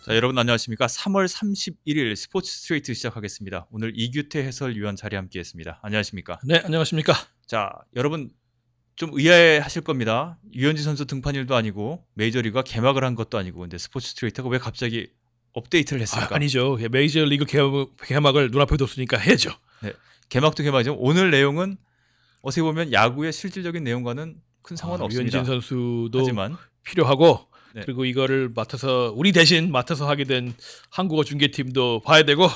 자, 여러분 안녕하십니까? 3월 31일 스포츠 스트레이트 시작하겠습니다. 오늘 이규태 해설위원 자리 함께했습니다. 안녕하십니까? 네, 안녕하십니까? 자, 여러분 좀 의아해하실 겁니다. 유현진 선수 등판일도 아니고 메이저리그가 개막을 한 것도 아니고 근데 스포츠 스트레이트가 왜 갑자기 업데이트를 했습니까? 아니죠. 메이저리그 개막을 눈앞에 뒀으니까 해야죠. 네, 개막도 개막이죠. 오늘 내용은 어떻게 보면 야구의 실질적인 내용과는 큰 상관은 없습니다. 유현진 선수도 하지만 필요하고 네. 그리고 이거를 우리 대신 맡아서 하게 된 한국어 중계팀도 봐야 되고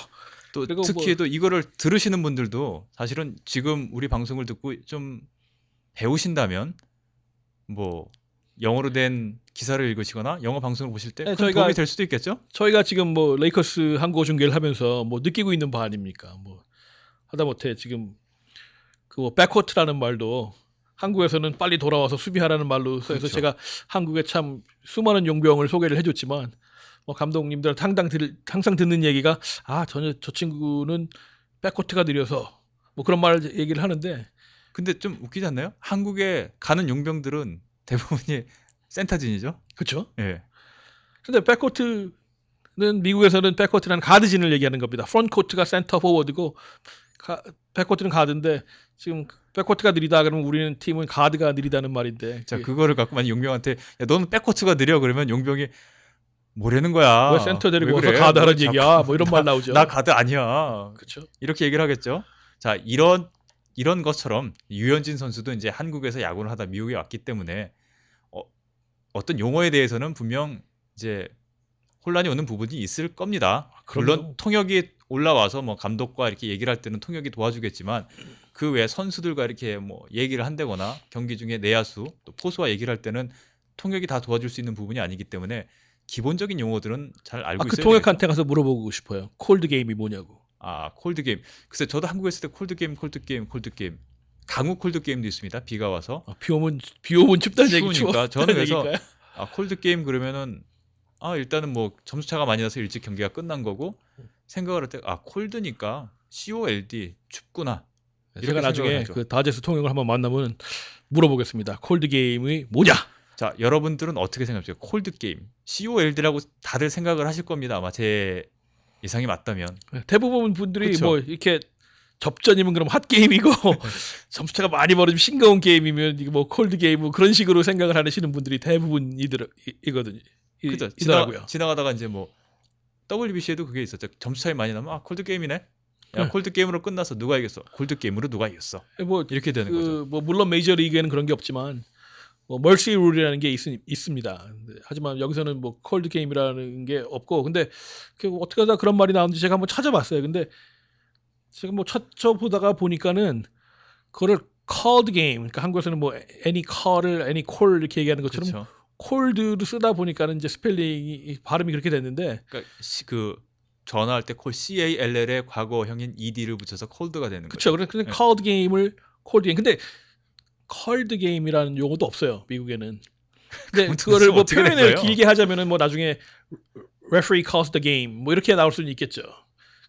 또 그리고 특히 또 이거를 들으시는 분들도 사실은 지금 우리 방송을 듣고 좀 배우신다면 뭐 영어로 된 기사를 읽으시거나 영어 방송을 보실 때 네, 큰 도움이 될 수도 있겠죠? 저희가 지금 뭐 레이커스 한국어 중계를 하면서 뭐 느끼고 있는 바 아닙니까? 뭐 하다못해 지금 그 백코트라는 말도 한국에서는 빨리 돌아와서 수비하라는 말로 써서 그렇죠. 제가 한국에 참 수많은 용병을 소개를 해줬지만 뭐 감독님들한테 항상 듣는 얘기가 저 친구는 백코트가 느려서 뭐 그런 말 얘기를 하는데 근데 좀 웃기지 않나요? 한국에 가는 용병들은 대부분이 센터진이죠. 그렇죠? 예. 근데 백코트는 미국에서는 백코트라는 가드진을 얘기하는 겁니다. 프론트코트가 센터 포워드고 백코트는 가드인데 지금 백코트가 느리다 그러면 우리는 팀은 가드가 느리다는 말인데 자, 그거를 갖고 만약 용병한테 야, 너는 백코트가 느려 그러면 용병이 뭐라는 거야? 왜 센터 데리고 왜 와서 그래? 가드 하는 뭐 얘기야? 자꾸 뭐 이런 말 나오죠. 나 가드 아니야. 그렇죠. 이렇게 얘기를 하겠죠. 자, 이런 것처럼 유현진 선수도 이제 한국에서 야구를 하다 미국에 왔기 때문에 어떤 용어에 대해서는 분명 이제 혼란이 오는 부분이 있을 겁니다. 물론 통역이 올라와서 뭐 감독과 이렇게 얘기를 할 때는 통역이 도와주겠지만 그 외 선수들과 이렇게 뭐 얘기를 한다거나 경기 중에 내야수 또 포수와 얘기를 할 때는 통역이 다 도와줄 수 있는 부분이 아니기 때문에 기본적인 용어들은 잘 알고 그 있어야 통역한테 가서 물어보고 싶어요. 콜드 게임이 뭐냐고. 콜드 게임. 글쎄 저도 한국에 있을 때 콜드 게임. 강우 콜드 게임도 있습니다. 비가 와서. 비 오면 춥다는 얘기 추우니까 저는 그래서 얘기일까요? 콜드 게임 그러면은 일단은 뭐 점수차가 많이 나서 일찍 경기가 끝난 거고 생각을 할 때 콜드니까 COLD 춥구나. 제가 나중에 하죠. 그 다제스 통역을 한번 만나면 물어보겠습니다. 콜드 게임이 뭐냐? 자, 여러분들은 어떻게 생각하세요? 콜드 게임, COLD라고 다들 생각을 하실 겁니다. 아마 제 예상이 맞다면. 대부분 분들이 그쵸? 뭐 이렇게 접전이면 그럼 핫 게임이고 점수차가 많이 벌어지면 싱거운 게임이면 이게 뭐 콜드 게임 뭐 그런 식으로 생각을 하시는 분들이 대부분이거든요. 그죠? 이더라고요. 지나가다가 이제 뭐 WBC에도 그게 있었죠. 점수 차이 많이 나면 콜드 게임이네. 야, 콜드 게임으로 끝나서 누가 이겼어? 콜드 게임으로 누가 이겼어? 뭐 이렇게 되는 거죠. 뭐 물론 메이저 리그에는 그런 게 없지만 뭐 멀시 룰이라는 게 있습니다. 하지만 여기서는 뭐 콜드 게임이라는 게 없고 근데 어떻게 하다 그런 말이 나오는지 제가 한번 찾아봤어요. 근데 제가 뭐 찾아보다가 보니까는 그거를 called game, 그러니까 한국에서는 뭐 any call을 any call 이렇게 얘기하는 것처럼 그렇죠. cold를 쓰다 보니까는 이제 스펠링이 발음이 그렇게 됐는데 그러니까 그 전화할 때 CALL의 과거형인 ED를 붙여서 콜드가 되는 그렇죠. 거죠. 그래서 called game을 called game. 근데 called game이라는 용어도 없어요 미국에는. 근데 그거를 뭐 표현을 길게 하자면은 뭐 나중에 referee calls the game 뭐 이렇게 나올 수는 있겠죠.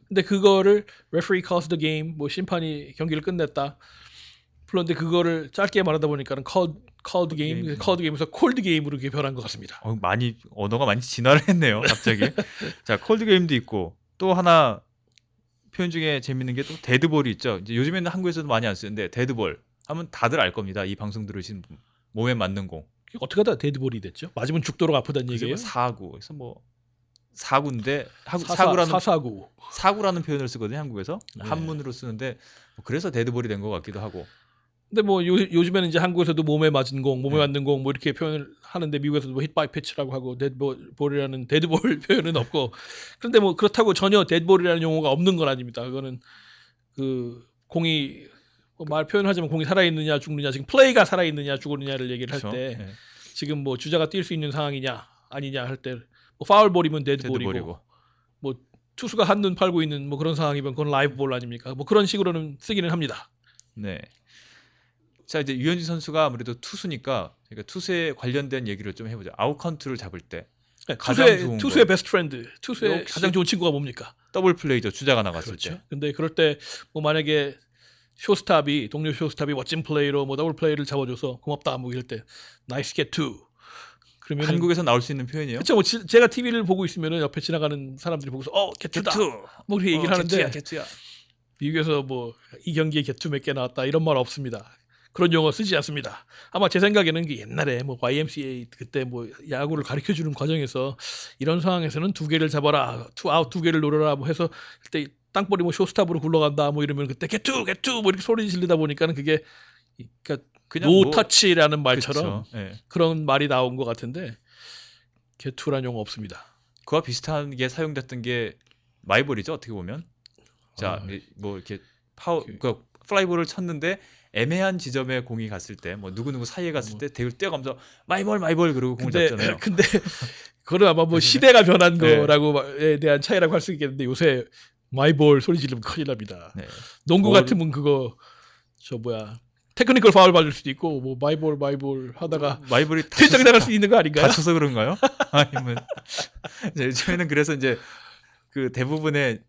근데 그거를 referee calls the game 뭐 심판이 경기를 끝냈다. 그런데 그거를 짧게 말하다 보니까는 called game에서 cold game으로 이렇게 변한 것 같습니다. 언어가 많이 진화를 했네요. 갑자기. 자, 콜드 게임도 있고 또 하나 표현 중에 재밌는 게 또 데드볼이 있죠. 이제 요즘에는 한국에서도 많이 안 쓰는데 데드볼 하면 다들 알 겁니다. 이 방송 들으신 분. 몸에 맞는 공. 어떻게 하다 데드볼이 됐죠? 맞으면 죽도록 아프다는 얘기예요? 사구. 그래서 뭐 사구인데 사구라는 표현을 쓰거든요. 한국에서 한문으로 쓰는데 그래서 데드볼이 된 것 같기도 하고. 근데 뭐 요즘에는 이제 한국에서도 몸에 맞는 공 뭐 이렇게 표현을 하는데 미국에서도 뭐 hitby pitch라고 하고 데드볼이라는 데드볼 표현은 없고 그런데 뭐 그렇다고 전혀 데드볼이라는 용어가 없는 건 아닙니다. 그거는 그 공이 말 표현하자면 공이 살아있느냐 죽느냐 지금 플레이가 살아있느냐 죽느냐를 얘기를 할 때 지금 뭐 주자가 뛸 수 있는 상황이냐 아니냐 할 때 뭐 파울볼이면 데드볼이고 뭐 투수가 한눈 팔고 있는 뭐 그런 상황이면 그건 라이브볼 아닙니까? 뭐 그런 식으로는 쓰기는 합니다. 네. 자, 이제 유현진 선수가 아무래도 투수니까 그러니까 투수에 관련된 얘기를 좀 해보자. 아웃카운트를 잡을 때 가장 좋은 투수의 베스트 프렌드, 투수의 가장 좋은 친구가 뭡니까? 더블 플레이죠. 주자가 나갔을 그렇죠. 때. 근데 그럴 때 뭐 만약에 동료 쇼스탑이 멋진 플레이로 뭐 더블 플레이를 잡아줘서 고맙다 뭐 이럴 때 나이스 겟 투. 그러면 한국에서 나올 수 있는 표현이에요? 그렇죠. 뭐 제가 TV를 보고 있으면은 옆에 지나가는 사람들이 보고서 개투다 뭐 그렇게 얘기를 하는데 개투야. 미국에서 뭐 이 경기에 개투 몇 개 나왔다 이런 말 없습니다. 그런 용어 쓰지 않습니다. 아마 제 생각에는 그 옛날에 뭐 YMCA 그때 뭐 야구를 가르쳐 주는 과정에서 이런 상황에서는 2개를 잡아라, 투아웃 2개를 노려라 뭐 해서 그때 땅볼이 뭐 쇼스탑으로 굴러간다 뭐 이러면 그때 개투 뭐 이렇게 소리 지르다 보니까는 그게 그러니까 그냥 노 뭐 터치라는 말처럼 그쵸. 예. 그런 말이 나온 것 같은데 개투란 용어 없습니다. 그와 비슷한 게 사용됐던 게 마이볼이죠 어떻게 보면. 자, 아, 뭐 이렇게 그 플라이볼을 쳤는데 애매한 지점에 공이 갔을 때, 뭐 누구 사이에 갔을 때 대를 뛰어가면서 마이볼 그러고 공을 잡잖아요. 근데 그건 아마 뭐 시대가 변한 네. 거라고에 대한 차이라고 할 수 있겠는데 요새 마이볼 소리 지르면 큰일 납니다. 네. 농구 같으면 그거 저 뭐야 테크니컬 파울 받을 수도 있고 뭐 마이볼 하다가 마이볼이 퇴장 나갈 수 있는 거 아닌가요? 다쳐서 그런가요? 아니면 저희는 그래서 이제 그 대부분의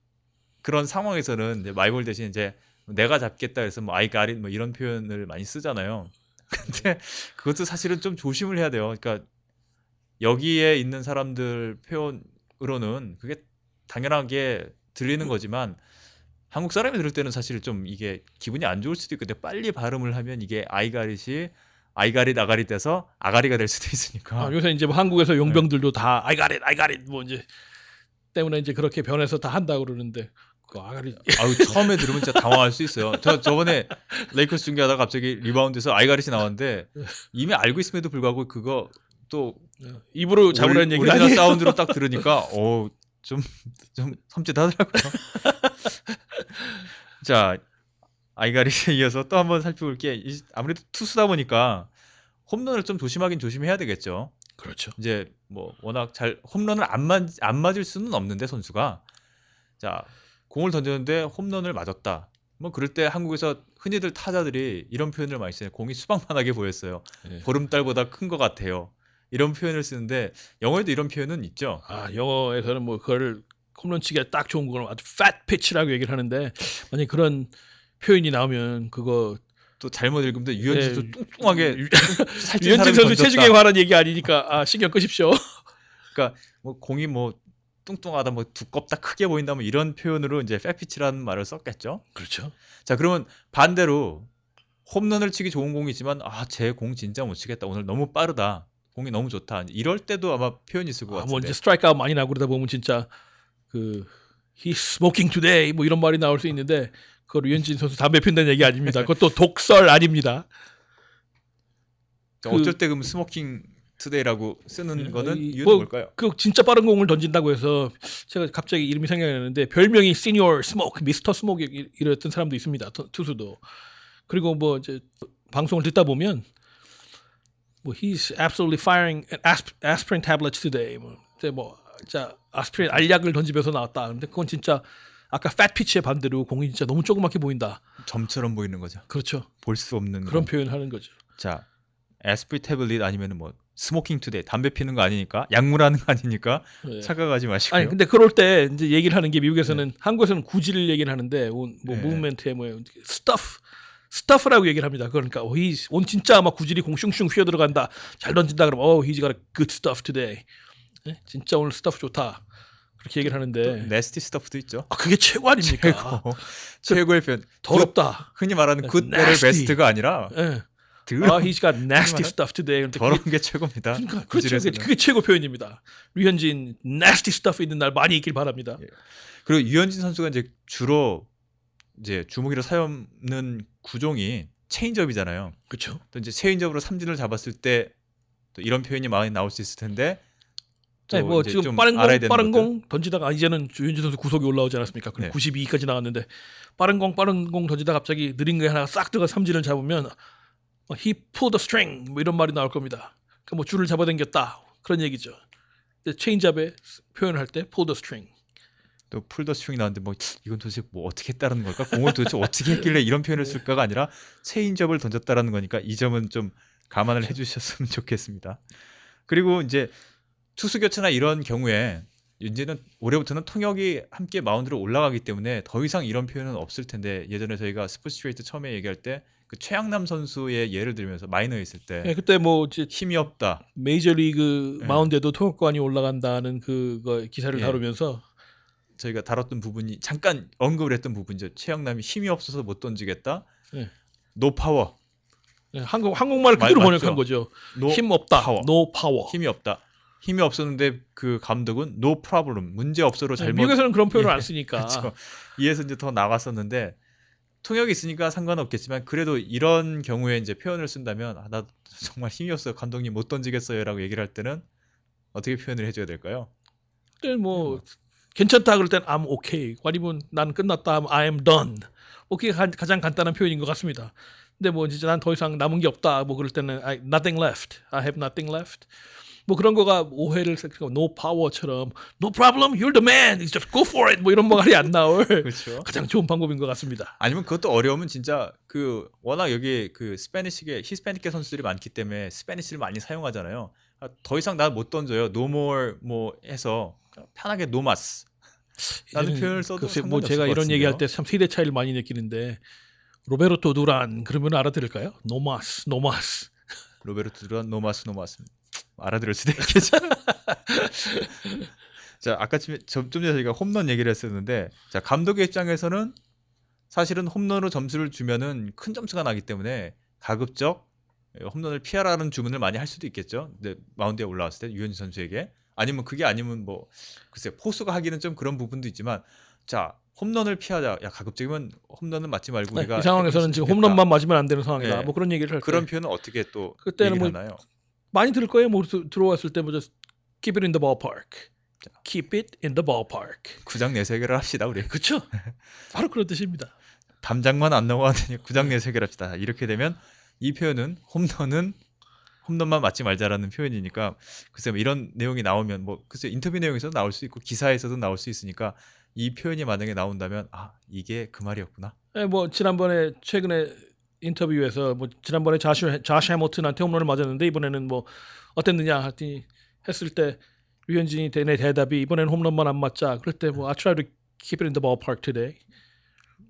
그런 상황에서는 이제 마이볼 대신 이제 내가 잡겠다 해서 뭐 I got it 뭐 이런 표현을 많이 쓰잖아요. 근데 그것도 사실은 좀 조심을 해야 돼요. 그러니까 여기에 있는 사람들 표현으로는 그게 당연하게 들리는 거지만 한국 사람이 들을 때는 사실 좀 이게 기분이 안 좋을 수도 있는데 빨리 발음을 하면 이게 I got it이 I got it 아가리 돼서 아가리가 될 수도 있으니까. 요새 이제 뭐 한국에서 용병들도 다 I got it 뭐 이제 때문에 이제 그렇게 변해서 다 한다고 그러는데 그 아가리 아유 처음에 들으면 진짜 당황할 수 있어요. 저번에 레이커스 중계하다가 갑자기 리바운드에서 아이가릿이 나왔는데 이미 알고 있음에도 불구하고 그거 또 입으로 잡으라는 얘기가 우리나라 아니에요. 사운드로 딱 들으니까 좀 섬찟하더라고요. 자, 아이가릿에 이어서 또 한번 살펴볼 게 아무래도 투수다 보니까 홈런을 좀 조심하긴 조심해야 되겠죠. 그렇죠. 이제 뭐 워낙 잘 홈런을 안 맞을 수는 없는데 선수가 자 공을 던졌는데 홈런을 맞았다. 뭐 그럴 때 한국에서 흔히들 타자들이 이런 표현을 많이 써요. 공이 수박만하게 보였어요. 네. 보름달보다 큰 것 같아요. 이런 표현을 쓰는데 영어에도 이런 표현은 있죠. 영어에서는 뭐 그걸 홈런 치기가 딱 좋은 건 아주 fat pitch라고 얘기를 하는데 만약 그런 표현이 나오면 그거 또 잘못 읽으면 유현진도 뚱뚱하게 살찐 유현진 사람이 선수 던졌다. 체중에 관한 얘기 아니니까 신경 끄십시오. 그러니까 뭐 공이 뭐 뚱뚱하다, 뭐 두껍다, 크게 보인다, 뭐 이런 표현으로 이제 팻피치라는 말을 썼겠죠. 그렇죠. 자, 그러면 반대로 홈런을 치기 좋은 공이지만 쟤 공 진짜 못 치겠다. 오늘 너무 빠르다. 공이 너무 좋다. 이럴 때도 아마 표현이 있을 것 같은데. 뭐 이제 스트라이크 아웃 많이 나고 그러다 보면 진짜 그 he's smoking today 뭐 이런 말이 나올 수 있는데 그거 유현진 선수 담배 핀다는 얘기 아닙니다. 그것도 독설 아닙니다. 어쩔 때 그럼 스모킹 투데이라고 쓰는 거는 이유는 뭐, 뭘까요? 그 진짜 빠른 공을 던진다고 해서 제가 갑자기 이름이 생각이 나는데 별명이 시니어 스모크, 미스터 스모크 이랬던 사람도 있습니다. 투수도. 그리고 뭐 이제 방송을 듣다 보면 뭐 he's absolutely firing aspirin tablets today. 뭐 진짜 아스피린 알약을 던지면서 나왔다. 근데 그건 진짜 아까 fat pitch의 반대로 공이 진짜 너무 조그맣게 보인다. 점처럼 보이는 거죠. 그렇죠. 볼 수 없는 그런 거. 표현을 하는 거죠. 자, 에스프리 태블릿 아니면 뭐 스모킹 투데이, 담배 피는 거 아니니까, 약물하는 거 아니니까 네. 착각하지 마시고요. 아니 근데 그럴 때 이제 얘기를 하는 게 미국에서는 한국에서는 구질을 얘기를 하는데 뭐 네. 무브멘트에 뭐 스타프라고 얘기를 합니다. 그러니까 오늘 진짜 아마 구질이 공 슝슝 휘어 들어간다. 잘 던진다 그러면 he's got a good stuff today. 네? 진짜 오늘 스타프 좋다. 그렇게 얘기를 하는데 네스티 스터프도 있죠. 그게 최고 아닙니까? 최고의 표현. 더럽다. 흔히 말하는 네, good, better, nasty. best가 아니라 네. 더러운 he's got nasty stuff today. 더러운 게 최고입니다. 그러니까 그렇죠. 구질에서는. 그게 최고 표현입니다. 류현진 nasty stuff 있는 날 많이 있길 바랍니다. 예. 그리고 유현진 선수가 이제 주로 이제 주무기로 사용하는 구종이 체인지업이잖아요. 그렇죠. 또 이제 체인지업으로 삼진을 잡았을 때 또 이런 표현이 많이 나올 수 있을 텐데. 네, 뭐 이제 지금 좀 빠른 알아야 되는 빠른 것들. 공 던지다가 이제는 유현진 선수 구속이 올라오지 않았습니까? 그럼 네. 92까지 나갔는데 빠른 공 던지다 갑자기 느린 거 하나 싹 들어가 삼진을 잡으면 he pulled the string 뭐 이런 말이 나올 겁니다. 그러니까 뭐 줄을 잡아당겼다 그런 얘기죠. 체인지업에 표현을 할 때 pull the string. 또 풀더 스윙이 나왔는데 뭐 이건 도대체 뭐 어떻게 했다는 걸까? 공을 도대체 어떻게 했길래 이런 표현을 쓸까가 아니라 체인지업을 던졌다라는 거니까 이 점은 좀 감안을 해주셨으면 좋겠습니다. 그리고 이제 투수 교체나 이런 경우에 이제는 올해부터는 통역이 함께 마운드로 올라가기 때문에 더 이상 이런 표현은 없을 텐데 예전에 저희가 스포츠트레이트 처음에 얘기할 때 그 최양남 선수의 예를 들면서 마이너에 있을 때 예, 그때 뭐 이제 힘이 없다. 메이저리그 예. 마운드에도 통역관이 올라간다는 그거 기사를 예. 다루면서 저희가 다뤘던 부분이 잠깐 언급을 했던 부분이죠. 최양남이 힘이 없어서 못 던지겠다. 예. 노 파워. 예, 한국말 그대로 맞죠? 번역한 거죠. 노 힘 없다. 파워. 노 파워. 힘이 없다. 힘이 없었는데 그 감독은 no problem. 문제 없어로 예, 잘못 미국에서는 그런 표현을 예, 안 쓰니까. 그렇죠. 이에서 이제 더 나갔었는데 통역이 있으니까 상관없겠지만 그래도 이런 경우에 이제 표현을 쓴다면 아, 나 정말 힘이 없어 감독님 못 던지겠어요라고 얘기를 할 때는 어떻게 표현을 해줘야 될까요? 그때 뭐 괜찮다 그럴 땐 I'm okay. 아니면 난 끝났다 하면 I am done. 뭐 그게 가장 간단한 표현인 것 같습니다. 근데 뭐 진짜 난 더 이상 남은 게 없다. 뭐 그럴 때는 nothing left. I have nothing left. 뭐 그런 거가 오해를 no power처럼 no problem, you're the man, just go for it. 뭐 이런 말이 안 나올 그렇죠. 가장 좋은 방법인 것 같습니다. 아니면 그것도 어려우면 진짜 그 워낙 여기 그 스페니시계 히스패닉계 선수들이 많기 때문에 스페니시를 많이 사용하잖아요. 아, 더 이상 나 못 던져요. no more 뭐 해서 편하게 no mas 라는 표현을 써도 글쎄, 상관이 뭐 없을 제가 것 이런 얘기할 같은데요. 때 참 세대 차이를 많이 느끼는데 로베르토 두란 그러면 알아들을까요? 노마스, 노마스. 로베르토 두란 no mas no mas 알아들을 수도 있겠죠. 자, 아까 좀 전에 저희가 홈런 얘기를 했었는데 자, 감독의 입장에서는 사실은 홈런으로 점수를 주면은 큰 점수가 나기 때문에 가급적 홈런을 피하라는 주문을 많이 할 수도 있겠죠. 근데 마운드에 올라왔을 때 유현진 선수에게 아니면 그게 아니면 뭐 글쎄 포수가 하기는 좀 그런 부분도 있지만 자 홈런을 피하자. 야 가급적이면 홈런은 맞지 말고 우리가 이 상황에서는 지금 해줬으면 홈런만 맞으면 안 되는 상황이다. 네. 뭐 그런 얘기를 할 때 그런 표현은 어떻게 또 그때는 얘기를 뭐 하나요? 많이 들을 거예요. 뭐 들어왔을 때 뭐 keep it in the ballpark. keep it in the ballpark. 구장 내세계를 합시다 우리. 그렇죠? 바로 그런 뜻입니다. 담장만 안 넘어가더니 구장 내세계를 합시다. 이렇게 되면 이 표현은 홈런만 맞지 말자라는 표현이니까 글쎄 뭐 이런 내용이 나오면 뭐 글쎄 인터뷰 내용에서도 나올 수 있고 기사에서도 나올 수 있으니까 이 표현이 만약에 나온다면 아 이게 그 말이었구나. 네, 뭐 지난번에 최근에 인터뷰에서 뭐 지난번에 자시 해머튼한테 홈런을 맞았는데 이번에는 뭐 어땠느냐 했을 때 류현진이 내 대답이 이번에는 홈런만 안 맞자. 그럴 때 뭐 I try to keep it in the ballpark today.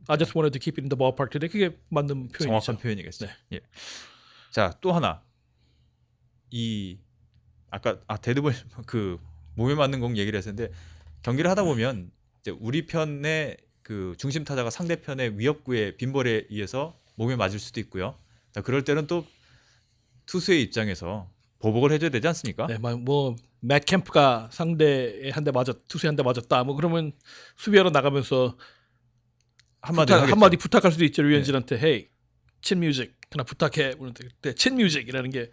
I just wanted to keep it in the ballpark today. 그게 맞는 표현이죠. 정확한 표현이겠죠. 네. 예. 자, 또 하나. 이 아까 데드볼 그 몸에 맞는 공 얘기를 했었는데 경기를 하다 보면 이제 우리 편의 그 중심 타자가 상대편의 위협구의 빈볼에 의해서 몸에 맞을 수도 있고요. 자, 그럴 때는 또 투수의 입장에서 보복을 해줘야 되지 않습니까? 네, 뭐 맷 캠프가 상대에 한 대 투수에 한 대 맞았다. 뭐 그러면 수비하러 나가면서 한마디 부탁할 수도 있죠. 류현진한테 헤이 친 뮤직 그냥 부탁해. 그때 친 뮤직이라는 게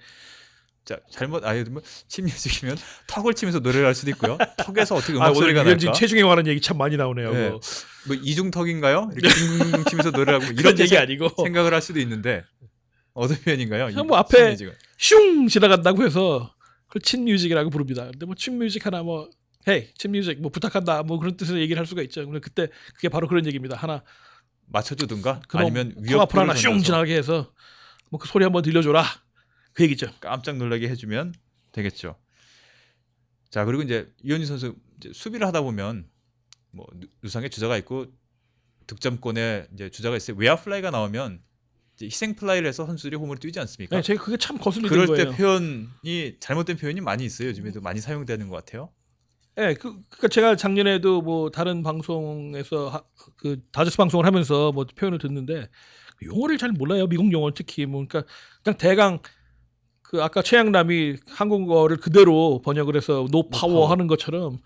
자, 잘못 뭐 침뮤직이면 턱을 치면서 노래를 할 수도 있고요. 턱에서 어떻게 음악 오늘 소리가 류현진 날까? 체중에 관한 얘기 참 많이 나오네요. 네. 뭐. 뭐 이중턱인가요? 이렇게 둥둥둥 치면서 노래를 하고 이런 이런 얘기 아니고 생각을 할 수도 있는데 어떤 표현인가요? 뭐 앞에 슝 지나간다고 해서 그걸 친 뮤직이라고 부릅니다. 근데 뭐 친 뮤직 하나 뭐 헤이 친 뮤직 뭐 부탁한다 뭐 그런 뜻으로 얘기를 할 수가 있죠. 근데 그때 그게 바로 그런 얘기입니다. 하나 맞춰주든가 그놈 아니면 턱 앞으로 하나 위협구를 슝 지나가게 해서 뭐 그 소리 한번 들려줘라 그 얘기죠. 깜짝 놀라게 해주면 되겠죠. 자 그리고 이제 유현진 선수 이제 수비를 하다 보면 뭐 누상의 주자가 있고 득점권에 이제 주자가 있어요. 외야 플라이가 나오면 이제 희생 플라이를 해서 선수들이 홈으로 뛰지 않습니까? 네, 제가 그게 참 거슬리는 그럴 거예요. 때 표현이 잘못된 표현이 많이 있어요. 요즘에도 많이 사용되는 것 같아요. 네, 그러니까 제가 작년에도 뭐 다른 방송에서 그 다저스 방송을 하면서 뭐 표현을 듣는데 용어를 잘 몰라요. 미국 용어 특히 뭐 그러니까 그냥 대강 그 아까 최양남이 한국어를 그대로 번역을 해서 노 파워 하는 것처럼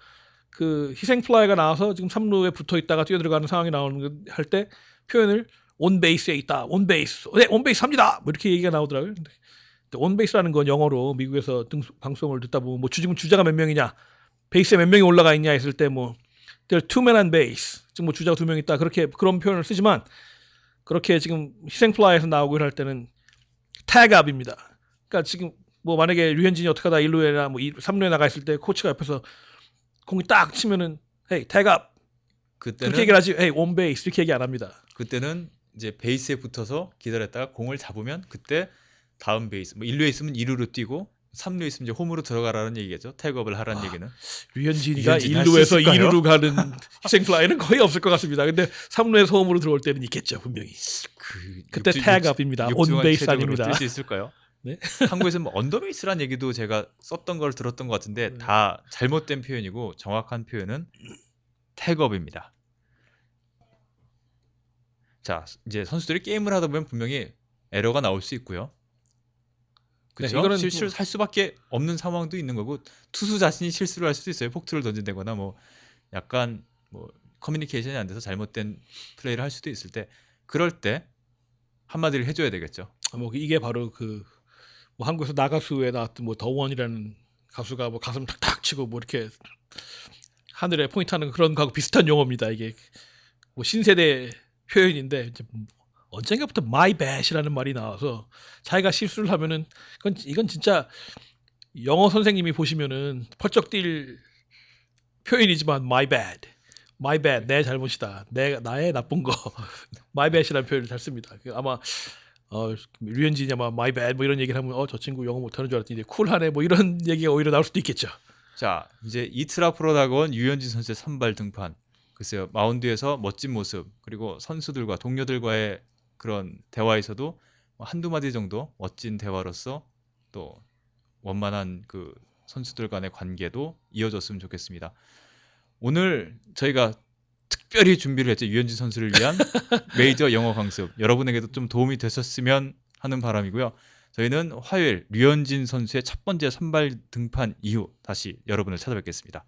그 희생 플라이가 나와서 지금 3루에 붙어 있다가 뛰어들어가는 상황이 나오는 할 때 표현을 온 베이스에 있다. 온 베이스. 네, 온 베이스 합니다. 뭐 이렇게 얘기가 나오더라고요. 근데 온 베이스라는 건 영어로 미국에서 방송을 듣다 보면 뭐 지금 주자가 몇 명이냐, 베이스에 몇 명이 올라가 있냐 했을 때 뭐 there are two men on base. 지금 뭐 주자가 2명 있다. 그렇게 그런 표현을 쓰지만 그렇게 지금 희생 플라이에서 나오고 할 때는 태그업입니다. 그러니까 지금 뭐 만약에 류현진이 어떻게 하다 1루에나 뭐 3루에 나가 있을 때 코치가 옆에서 공이 딱 치면은 헤이 태그업 그렇게 얘기를 하지. 헤이 온 베이스 이렇게 얘기 안 합니다. 그때는 이제 베이스에 붙어서 기다렸다가 공을 잡으면 그때 다음 베이스 뭐 1루에 있으면 2루로 뛰고 3루 있으면 이제 홈으로 들어가라는 얘기겠죠. 태그업을 하라는 얘기는. 류현진이가 류현진이 할수 1루에서 있을까요? 2루로 가는 희생플라이는 거의 없을 것 같습니다. 근데 3루에서 홈으로 들어올 때는 있겠죠, 분명히. 그때 태그업입니다. 온베이스 아닙니다. 뛸수 있을까요? 네? 한국에서는 뭐 언더베이스란 얘기도 제가 썼던 걸 들었던 것 같은데 네. 다 잘못된 표현이고 정확한 표현은 태그업입니다. 자, 이제 선수들이 게임을 하다 보면 분명히 에러가 나올 수 있고요. 그렇죠? 이거는 실수를 할 수밖에 없는 상황도 있는 거고 투수 자신이 실수를 할 수도 있어요. 폭투를 던진다거나 뭐 약간 뭐 커뮤니케이션이 안 돼서 잘못된 플레이를 할 수도 있을 때 그럴 때 한마디를 해줘야 되겠죠. 뭐 이게 바로 뭐 한국에서 나가수에 나왔던 뭐 더원이라는 가수가 뭐 가슴 탁탁 치고 뭐 이렇게 하늘에 포인트하는 그런 거하고 비슷한 용어입니다. 이게 뭐 신세대 표현인데 이제 언젠가부터 my bad이라는 말이 나와서 자기가 실수를 하면은 이건 진짜 영어 선생님이 보시면은 펄쩍 뛸 표현이지만 my bad 내 잘못이다 나의 나쁜 거 my bad이라는 표현을 잘 씁니다. 아마 류현진이 아마 my bad 뭐 이런 얘기를 하면 저 친구 영어 못하는 줄 알았더니 쿨하네 뭐 이런 얘기가 오히려 나올 수도 있겠죠. 자, 이제 이틀 앞으로 다가온 유현진 선수의 선발 등판. 글쎄요, 마운드에서 멋진 모습 그리고 선수들과 동료들과의 그런 대화에서도 한두 마디 정도 멋진 대화로서 또 원만한 그 선수들 간의 관계도 이어졌으면 좋겠습니다. 오늘 저희가 특별히 준비를 했죠. 유현진 선수를 위한 메이저 영어 강습. 여러분에게도 좀 도움이 되셨으면 하는 바람이고요. 저희는 화요일 류현진 선수의 첫 번째 선발 등판 이후 다시 여러분을 찾아뵙겠습니다.